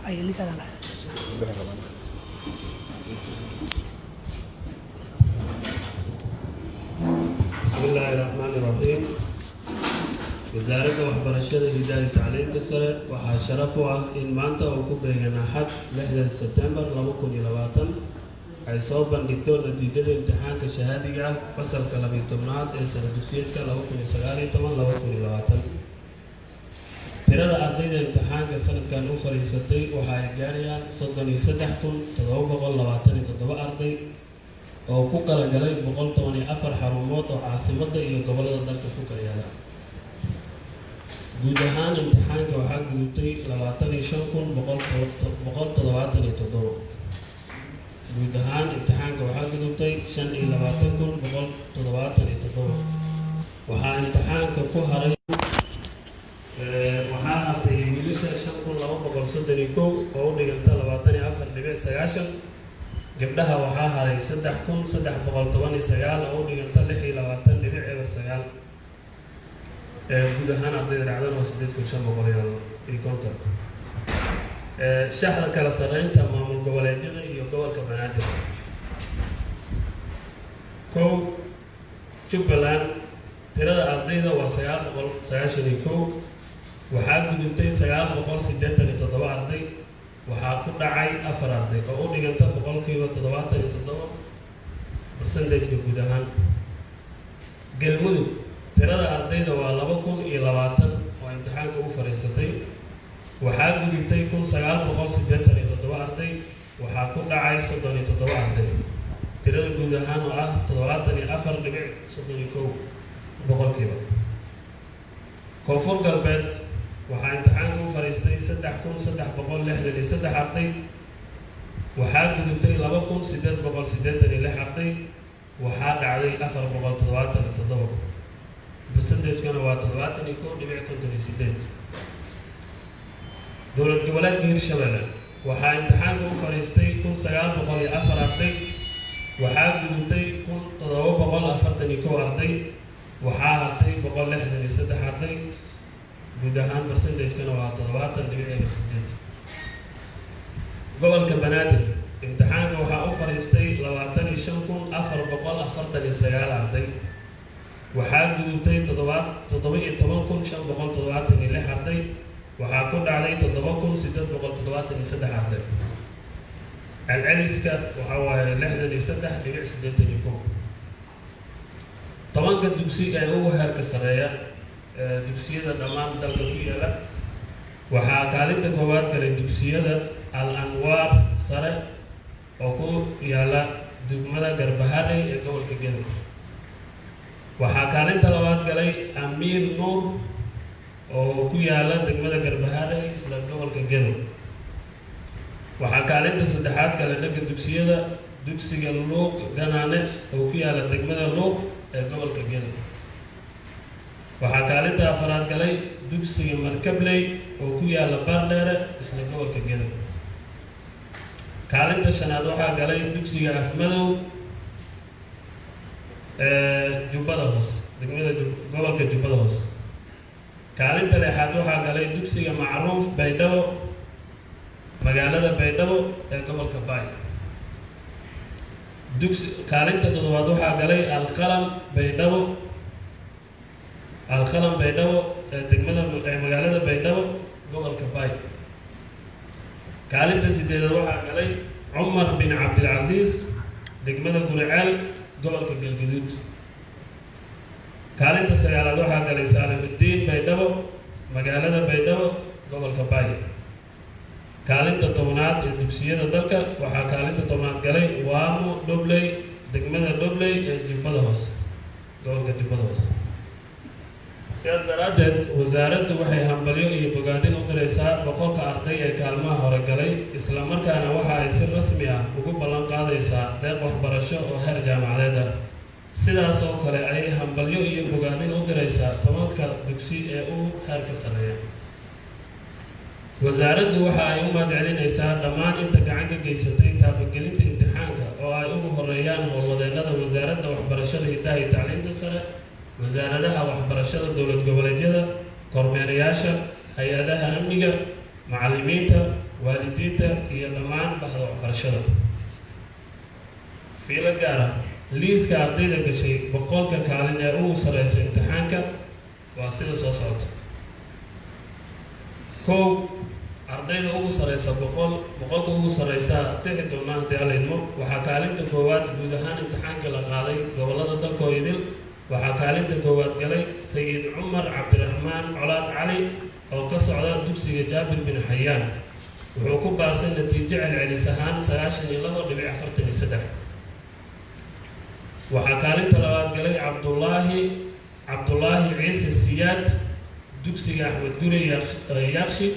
أي اللي كان لا بسم الله الرحمن الرحيم. وزارة waxbarashada hidaha tacliinta sare waxaa sharaf u ah in maanta oo ku beegan Axad 6 September 2020 ay soo bandhigto natiijada imtixaanka shahaadiga ah fasalka 12aad ee sanad dugsiyeedka 2019-2020. tirada ardayda imtixaanka sanadkan u fariisatay waxa ay gaarayaan 33727 arday oo ku kala galay 114 xarumood oo caasimadda iyo gobollada dalka ku kala yaala. guud ahaan imtixaanka waxaa gudubtay 25177. guud ahaan imtixaanka waxaa gudubtay 25177. waxaa imtixaanka ku haray waxaa hartay wiilasha 5231 oo u dhiganta 24.9. gabdhaha waxaa haray 3319 oo u dhiganta 26.9. guud ahaan ardayda dhacdana waa 8550. shaxda kala sarreynta maamul goboleedyada iyo gobolka Banaadir. Jubbaland tirada ardayda waa 991. waxaa gudubtay 987 arday. waxaa ku dhacay 4 arday oo u dhiganta 77% guud ahaan. Galmudug tirada ardayda waa 2020 oo imtixaanka u fariisatay. waxaa gudubtay 1987 arday. waxaa ku dhacay 37 arday. tirada guud ahaan oo ah 74.31%. Koonfur Galbeed waxaa imtixaanka u fariistay 3363 arday. waxaa gudubtay 2886 arday. waxaa dhacday 477. percentage-kana waa 71.58. dowlad goboleedka Hirshabelle waxaa imtixaanka u fariistay 1904 arday. waxaa gudubtay 1741 arday. waxaa hartay 163 arday. guud ahaan percentage-kana waa 70.8. gobolka Banaadir imtixaanka waxaa u fariistay 25449 arday. waxaa gudubtay 17576 arday. waxaa ku dhacday 7873 arday. celceliska waxaa waaye 63.81. tobanka dugsi ee ugu heerka sareeya dugsiyada dhammaan dalka ku yaala waxaa kaalinta koowaad galay dugsiyada Al-Anwaar sare oo ku yaala degmada Garbahare ee gobolka Gedo. waxaa kaalinta labaad galay Amiir Nuur oo ku yaala degmada Garbahare isla gobolka Gedo. waxaa kaalinta saddexaad galay dhanka dugsiyada dugsiga Luuq Ganaane oo ku yaala degmada Luuq ee gobolka Gedo. waxaa kaalinta afaraad galay dugsiga Markabley oo ku yaala Baardheere isla gobolka Gedo. kaalinta shanaad waxaa galay dugsiga Afmadow Jubbada Hoose degmada gobolka Jubbada Hoose. kaalinta lixaad waxaa galay dugsiga Macruuf Baydhabo magaalada Baydhabo ee gobolka Baay. kaalinta toddobaad waxaa galay Alqalam Baydhabo ee magaalada Baydhabo gobolka Baay. kaalinta sideedaad waxaa galay Cumar bin Cabdilcasiis degmada Guriceel gobolka Galgaduud. kaalinta sagaalaad waxaa galay Saalimudiin Baydhabo magaalada Baydhabo gobolka Baay. kaalinta tobnaad ee dugsiyada dalka waxaa kaalinta tobnaad galay Waamo Dhobley degmada Dhobley ee Jubbada Hoose gobolka Jubbada Hoose. sidaas daraaddeed wasaaraddu waxay hambalyo iyo bogaadin u diraysaa 100 arday ee kaalmaha hore galay, isla markaana waxa ay si rasmi ah ugu ballan qaadaysaa deeq waxbarasho oo heer jaamacadeed ah. sidaas oo kale ayay hambalyo iyo bogaadin u diraysaa 10 dugsi ee u heerka sareeya. wasaaraddu waxa ay u mahadcelinaysaa dhammaan inta gacan ka geysatay taabagelinta imtixaanka oo ay ugu horeeyaan howlwadeennada wasaaradda waxbarashada hidaha iyo tacliinta sare, wasaaradaha waxbarashada dowlad goboleedyada, kormeerayaasha, hay-adaha amniga, macallimiinta, waalidiinta iyo dhammaan bahda waxbarashada. fiilo gaar ah liiska ardayda gashay boqolka kaalin ee ugu sareysa imtixaanka waa sida soo socota. kow, ardayda ugu sareysa boqolka ugu sareysa tixi doonaa haddii alla idmo. waxaa kaalinta koowaad guud ahaan imtixaanka la qaaday gobollada dalkoo idil. waxaa kaalinta koowaad galay sayid cumar cabdiraxmaan colaad cali oo ka socda dugsiga jaabir bin xayaan. wuxuu ku baasay natiijo celcelis ahaan 92.43. waxaa kaalinta labaad galay cabdulaahi ciise siyaad dugsiga axmed guri yaaqshid.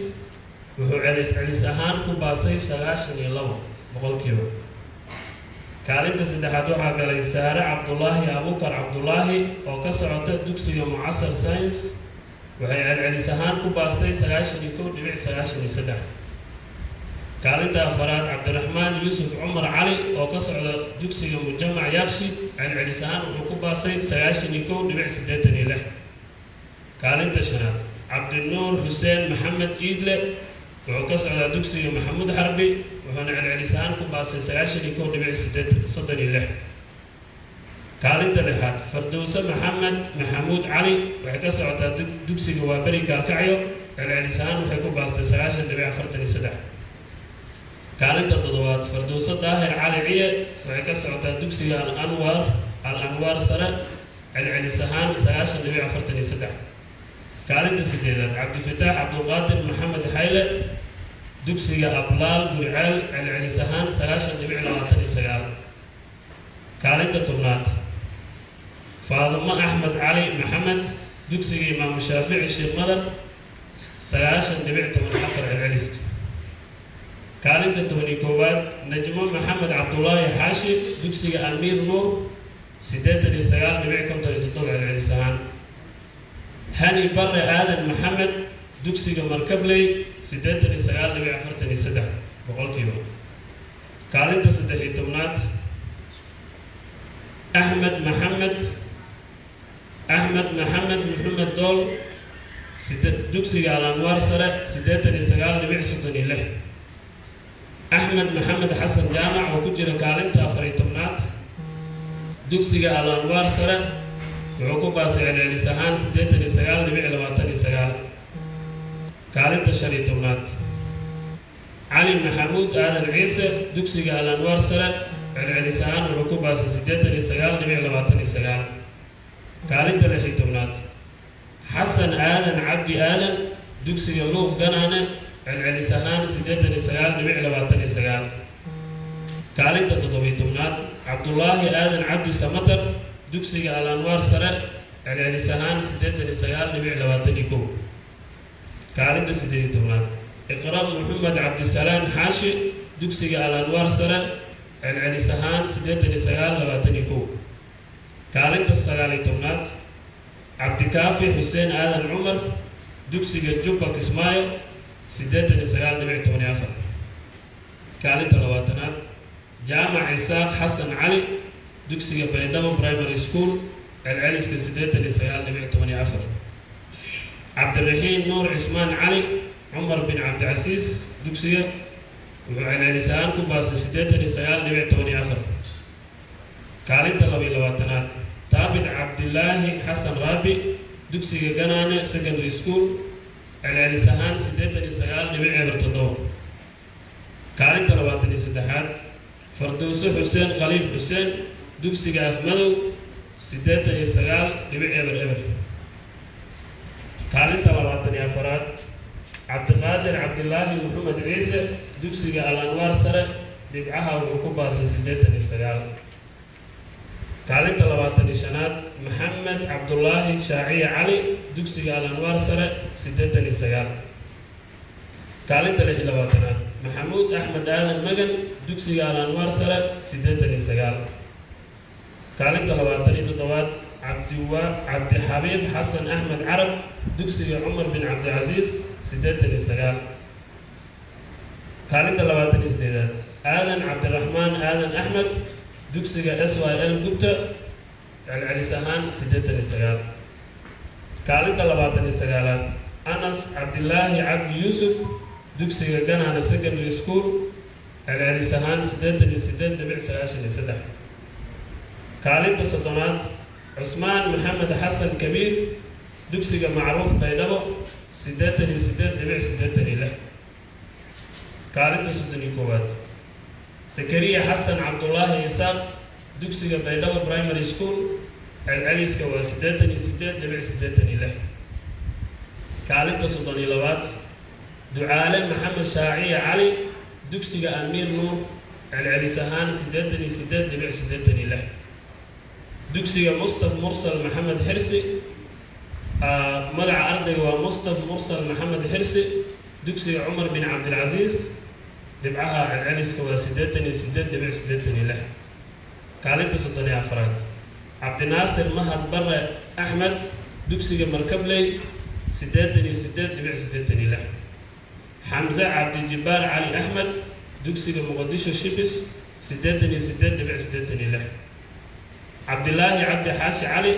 wuxuu celis ahaan ku baasay 92%. kaalinta saddexaad waxaa galay saare cabdulaahi abukar cabdulaahi oo ka socota dugsiga mucasar science. waxay celcelis ahaan ku baastay 91.93. kaalinta afaraad cabdiraxmaan yuusuf cumar cali oo ka socda dugsiga mujamac yaaqshid. celcelis ahaan wuxuu ku baastay 91.86. kaalinta shanaad cabdinuur xuseen maxamed iidle wuxuu ka socdaa dugsiga maxamuud xarbi. wuxuuna celcelis ahaan ku baastay 91.36. kaalinta lixaad fardowse maxamed maxamuud cali waxay ka socotaa dugsiga waaberi gaalkacyo. celcelis ahaan waxay ku baastay 90.43. kaalinta toddobaad fardowse daahir cali ciye waxay ka socotaa dugsiga al-anwaar sare. celcelis ahaan 90.43. kaalinta sideedaad cabdifataax cabdulqaadir maxamed xayle dugsiga ablaal gurceel. celcelis ahaan 90.29. kaalinta tobnaad faadimo axmed cali maxamed dugsiga imaamu shaafici sheekh madar. 90.14 celceliska. kaalinta 11aad najmo maxamed cabdulaahi xaashi dugsiga amiir nuur. 89.57 celcelis ahaan. hani bare aadan maxamed dugsiga markabley. 89.43%. kaalinta 13aad axmed maxamed maxamed dool dugsiga al-anwaar sare. 89.36. axmed maxamed xasan jaamac oo ku jira kaalinta 14aad dugsiga al-anwaar sare. wuxuu ku baasay celcelis ahaan 89.29. kaalinta 15aad cali maxamuud aadan ciise dugsiga al-anwaar sare. celcelis ahaan wuxuu ku baasay 89.29. kaalinta 16aad xasan aadan cabdi aadan dugsiga luuq ganaane. celcelis ahaan 89.29. kaalinta 17aad cabdulaahi aadan cabdi samatar dugsiga al-anwaar sare. celcelis ahaan 89.21. kaalinta 18aad iqra maxamed cabdisalaan xaashi dugsiga al-anwaar sare. celcelis ahaan 89.21. kaalinta 19aad cabdikaafi xuseen aadan cumar dugsiga jubba kismaayo. 89.14. kaalinta 20aad jaamac isaaq xasan cali dugsiga baydhabo primary school. celceliska 89.14. cabdiraxiin nuur cismaan cali cumar bin cabdicasiis dugsiga wuxuu celcelis ahaan ku baasay 89.14. kaalinta 22aad taabit cabdilaahi xasan raabi dugsiga ganaane secondary school. celcelis ahaan 89.07. kaalinta 23aad fardowse xuseen khaliif xuseen dugsiga afmadow. 89.00. kaalinta 24aad cabdiqaadir cabdilaahi maxamed ciise dugsiga al-anwaar sare. dhibcaha wuxuu ku baasay 89. kaalinta 25aad maxamed cabdulaahi shaaciye cali dugsiga al-anwaar sare. 89. kaalinta 26aad maxamuud axmed aadan magan dugsiga al-anwaar sare. 89. kaalinta 27aad cabdixabiib xasan axmed carab dugsiga cumar bin cabdicasiis. 89. kaalinta 28aad aadan cabdiraxmaan aadan axmed dugsiga syl gubta. celcelis ahaan 89. kaalinta 29aad anas cabdilaahi cabdi yuusuf dugsiga Ganana Secondary School celcelis ahaan 88.93 kaalinta soddonaad Cusmaan Maxamed Xasan Kabiir dugsiga Macruuf Baydhabo 88.86 kaalinta soddonaaad Sakariya Xasan Cabdullaahi Isaaq dugsiga Baydhabo Primary School celceliska waa 88.86 kaalinta soddonlabaad Ducaale Maxamed Shaaciye Cali dugsiga Amiir Nuur celcelis ahaan 88.86 dugsiga Mustaf Mursal Maxamed Xirsi magaca ardayga waa Mustaf Mursal Maxamed Xirsi dugsiga Cumar bin Cabdilcaziis dhibcaha celceliska waa 88.86 kaalinta soddonafaraad Cabdinaasir Mahad Barre Axmed dugsiga Markabley 88.86 Xamza Cabdi Jibbaar Cali Axmed dugsiga Muqdisho Shibis 88.86 Cabdilaahi Cabdi Xaashi Cali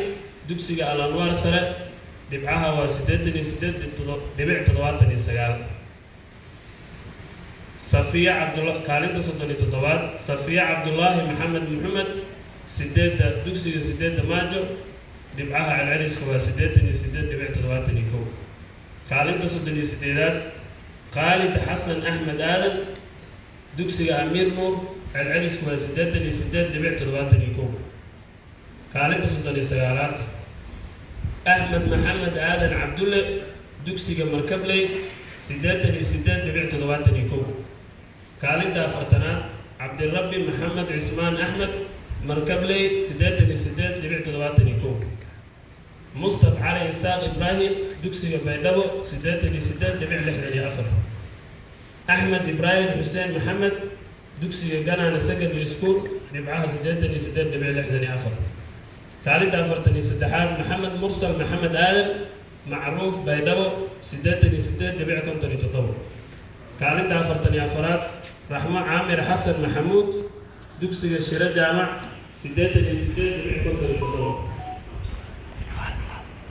dugsiga Al-Anwaar Sare dhibcaha waa 88.79 Safiya Cabdullaahi kaalinta soddonatoddobaad Safiya Cabdullaahi Maxamed Muxamed dugsiga 8 Maajo dhibcaha celceliska waa 88.71 kaalinta soddonisedeedaad Khaalid Xasan Axmed Aadan dugsiga Amiir Nuur celceliska waa 88.71 kaalinta soddonsagaalaad Axmed Maxamed Aadan Cabdulle dugsiga Markabley 88.71 kaalinta afartanaad Cabdirabbi Maxamed Cismaan Axmed Markabley 88.71 Mustaf Cali Isaaq Ibrahim dugsiga Baydhabo 88.64 Axmed Ibrahim Xuseen Maxamed dugsiga Ganana Secondary School dhibcaha 88.64 kaalinta afartanisaddexaad Maxamed Mursal Maxamed Aadan Macruuf Baydhabo 88.57 kaalinta afartanafaraad Raxmo Caamir Xasan Maxamuud dugsiga Shiro Jaamac 88.57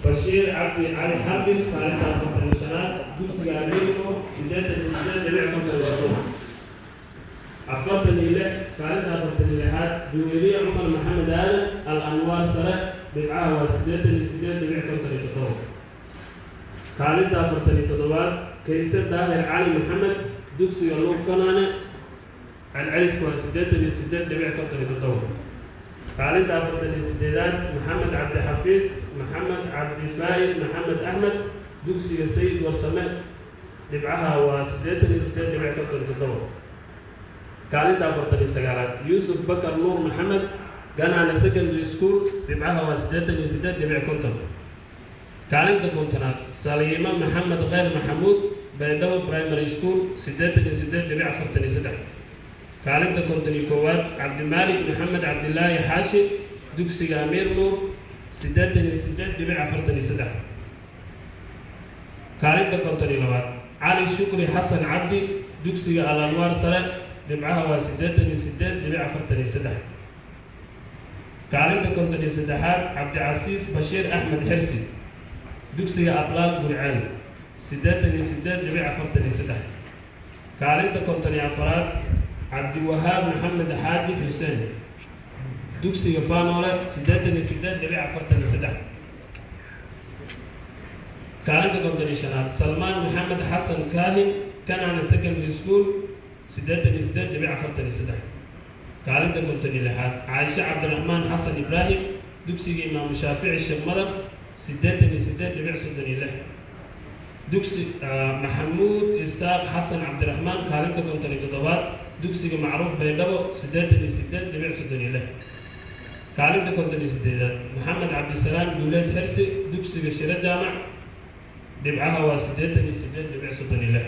Bashiir Cabdi Cali Xabib kaalinta afartanishanaad dugsiga Amiirno 88.57 afartanilix kaalinta afartanilixaad Juweliya Cumar Maxamed Aadan Al-Anwaar Sare dhibcaha waa 88.57 kaalinta afartanitoddobaad Kayse Daahir Cali Maxamed dugsiga Luuq Kanaane celceliska waa 88.57 kaalinta afartanisedeedaad Maxamed Cabdi Xafiid Maxamed Cabdi Faa'id Maxamed Axmed dugsiga Sayid Warsame dhibcaha waa 88.57 kaalinta afartanisagaalaad Yuusuf Bakar Nuur Maxamed Ganana Secondary School dhibcaha waa 88.50 kaalinta kontonaad Saliima Maxamed Khayr Maxamuud Baydhabo Primary School 88.43 kaalinta kontonaaad Cabdimaalik Maxamed Cabdilaahi Xaashi dugsiga Amiir Nuur 88.43 kaalinta kontonaad Cali Shukri Xasan Cabdi dugsiga Al-Anwaar Sare dhibcaha waa 88.43 kaalinta kontonasaddexaad Cabdicasiis Bashiir Axmed Xirsi dugsiga Ablaal Gurceel 88.43 kaalinta kontonafaraad Cabdiwahaab Maxamed Xaaji Xuseen dugsiga Faanoole 88.43 kaalinta kontonashanaad Salmaan Maxamed Xasan Kaahin Ganana Secondary School 88.43 kaalinta kontonilixaad Caaisha Cabdiraxmaan Xasan Ibraahim dugsiga Imaam Shaafici Sheekh Madar 88.36 dugsi Maxamuud Isaaq Xasan Cabdiraxmaan kaalinta kontonitoddobaad dugsiga Macruuf Baydhabo 88.36 kaalinta kontonisideedaad Maxamed Cabdisalaam Duuleed Xirsi dugsiga Shiro Jaamac dhibcaha waa 88.36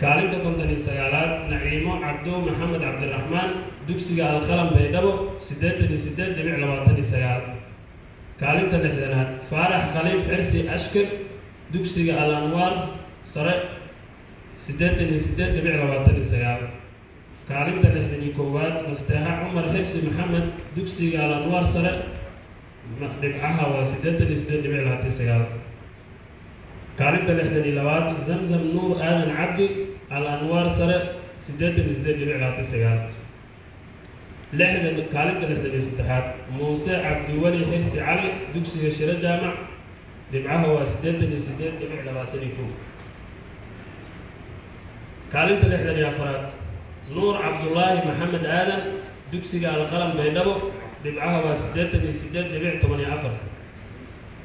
kaalinta kontonisagaalaad Naciimo Cabdo Maxamed Cabdiraxmaan dugsiga Alqalam Baydhabo 88.29 kaalinta lixdanaad Faarax Khaliif Xirsi Ashkar dugsiga Al-Anwaar Sare 88.29 kaalinta lixdankoowaad Nasteexa Cumar Xirsi Maxamed dugsiga Al-Anwaar Sare dhibcaha waa 88.29 kaalinta 62 zamzam nuur aadan cabdi al-anwaar sare 88.29 kaalinta 63 muuse cabdiweli xirsi cali dugsiga shiro jaamac dhibcaha waa 88.21 kaalinta 64 nuur cabdullaahi maxamed aadan dugsiga alqalam baydhabo dhibcaha waa 88.14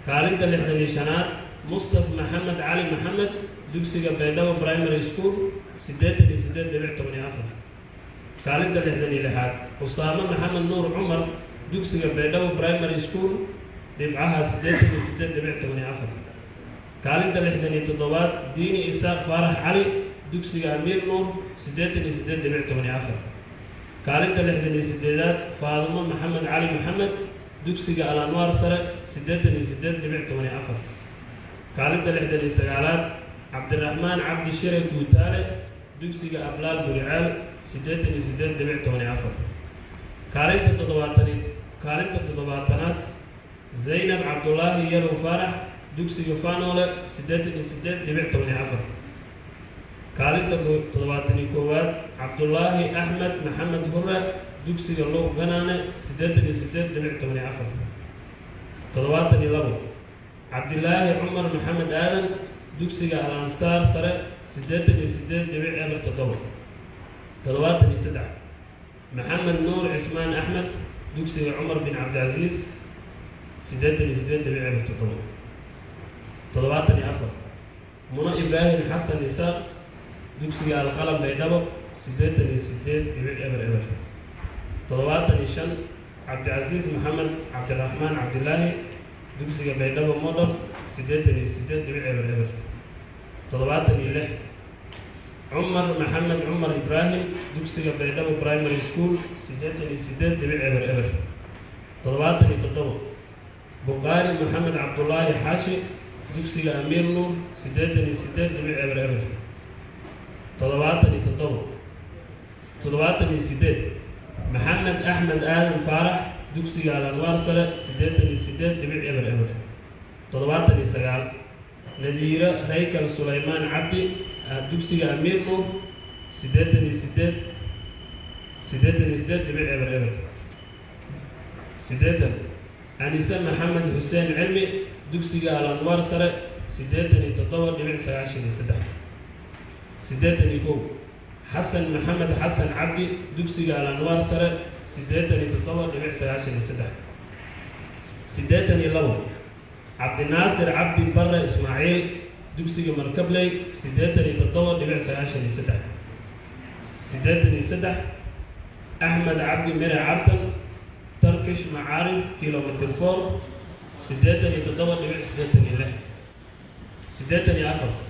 kaalinta 65 mustafa maxamed cali maxamed dugsiga baydhabo primary school 88.14 kaalinta 66 usaama maxamed nuur cumar dugsiga baydhabo primary school dhibcaha 88.14 kaalinta 67 diini isaaq faarax cali dugsiga amiir nuur 88.14 kaalinta 68 faadimo maxamed cali maxamed dugsiga al-anwaar sare 88.14 kaalinta 69 cabdiraxmaan cabdi shire guutaale dugsiga ablaal burcaal 88.14 kaalinta 70aad zaynab cabdullaahi yarow faarax dugsiga faanoole 88.14 kaalinta 71aad cabdullaahi axmed maxamed hurre dugsiga luuq ganaane 88.14 72 cabdilaahi cumar maxamed aadan dugsiga al-ansaar sare 88.07 73 maxamed nuur cismaan axmed dugsiga cumar bin cabdicasiis 88.07 74 muno ibraahim xasan isaaq dugsiga alqalam baydhabo 88.00 75 cabdicasiis maxamed cabdiraxmaan cabdilaahi dugsiga baydhabo model 88.00 76 cumar maxamed cumar ibraahim dugsiga baydhabo primary school 88.00 77 buqaari maxamed cabdullaahi xaashi dugsiga amiir nuur 88.00 77 maxamed axmed aadan faarax dugsiga al-anwaar sare 88.00 79 nadiiro raykal sulaymaan cabdi dugsiga amiir nuur 88.00 80 anise maxamed xuseen cilmi dugsiga al-anwaar sare 87.93 81 xasan maxamed xasan cabdi dugsiga al-anwaar sare 87.93 82 cabdinaasir cabdi barre ismaaciil dugsiga markabley 87.93 83 axmed cabdi mere cabtan turkish macaarif kilometer 4 87.86 84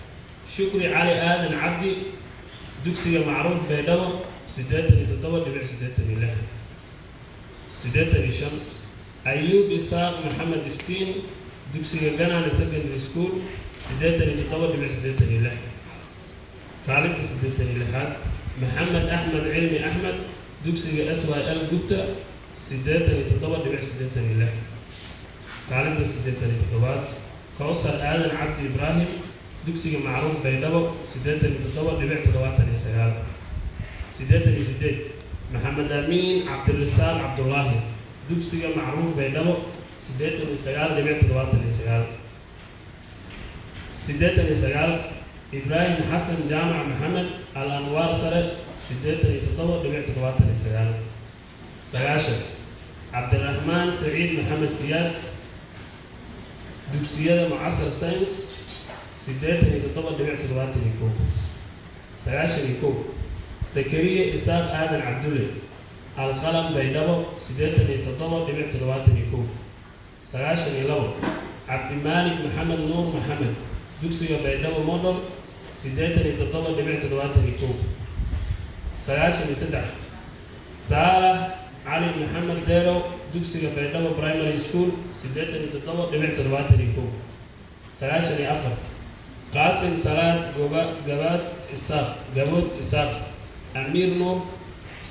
shukri cali aadan cabdi dugsiga macruuf baydhabo 87.86 85 ayuub isaaq maxamed iftiin dugsiga ganaane secondary school 87.86 kaalinta 86aad maxamed axmed cilmi axmed dugsiga syl gubta 87.86 kaalinta 87aad kowsar aadan cabdi ibraahim dugsiga macruuf baydhabo 87.79 88 maxamed amiin cabdirasaaq cabdullaahi dugsiga macruuf baydhabo 89.79 89 ibraahim xasan jaamac maxamed al-anwaar sare 87.79 90 cabdiraxmaan saciid maxamed siyaad dugsiyada mucasar science 87.71 91 sakariya isaaq aadan cabdulle alqalam baydhabo 87.71 92 cabdimaalik maxamed nuur maxamed dugsiga baydhabo model 87.71 93 saalax cali maxamed deerow dugsiga baydhabo primary school 87.71 94 qaasim salaad gabaad isaaq gabood isaaq amiir nuur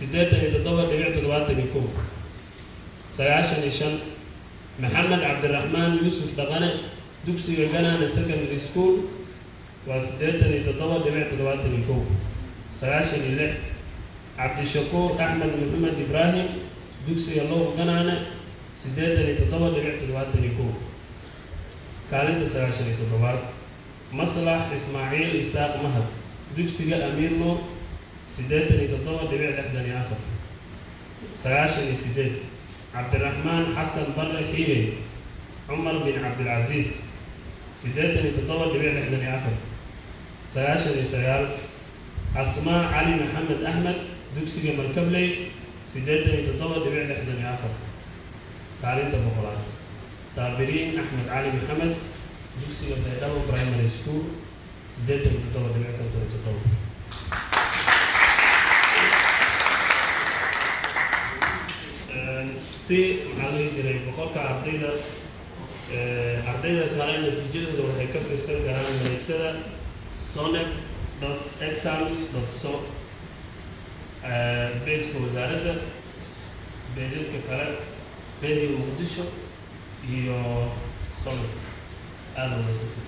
87.71 95 maxamed cabdiraxmaan yuusuf dhaqane dugsiga Ganaane Secondary School waa 87.71 96 Cabdishakuur Axmed Maxamed Ibrahim dugsiga Low Ganaane 87.71 kaalinta 97 Maslax Ismaaciil Isaaq Mahad dugsiga Amiir Nuur 87.64 98 Cabdiraxmaan Xasan Barre Xiiwe Cumar bin Cabdilcaziis 87.64 99 Asmaa Cali Maxamed Axmed dugsiga Markabley 87.64 kaalinta boqolaad Saabiriin Axmed Cali Maxamed dugsiga Baydhabo Primary School 87.57 si maxaa loo jiray boqolka ardayda kale natiijadooda waxay ka fiirsan karaan mareegtada sonep.exams.so pageka wasaaradda beejadka kale radio Muqdisho iyo sonep aada u mahadsantay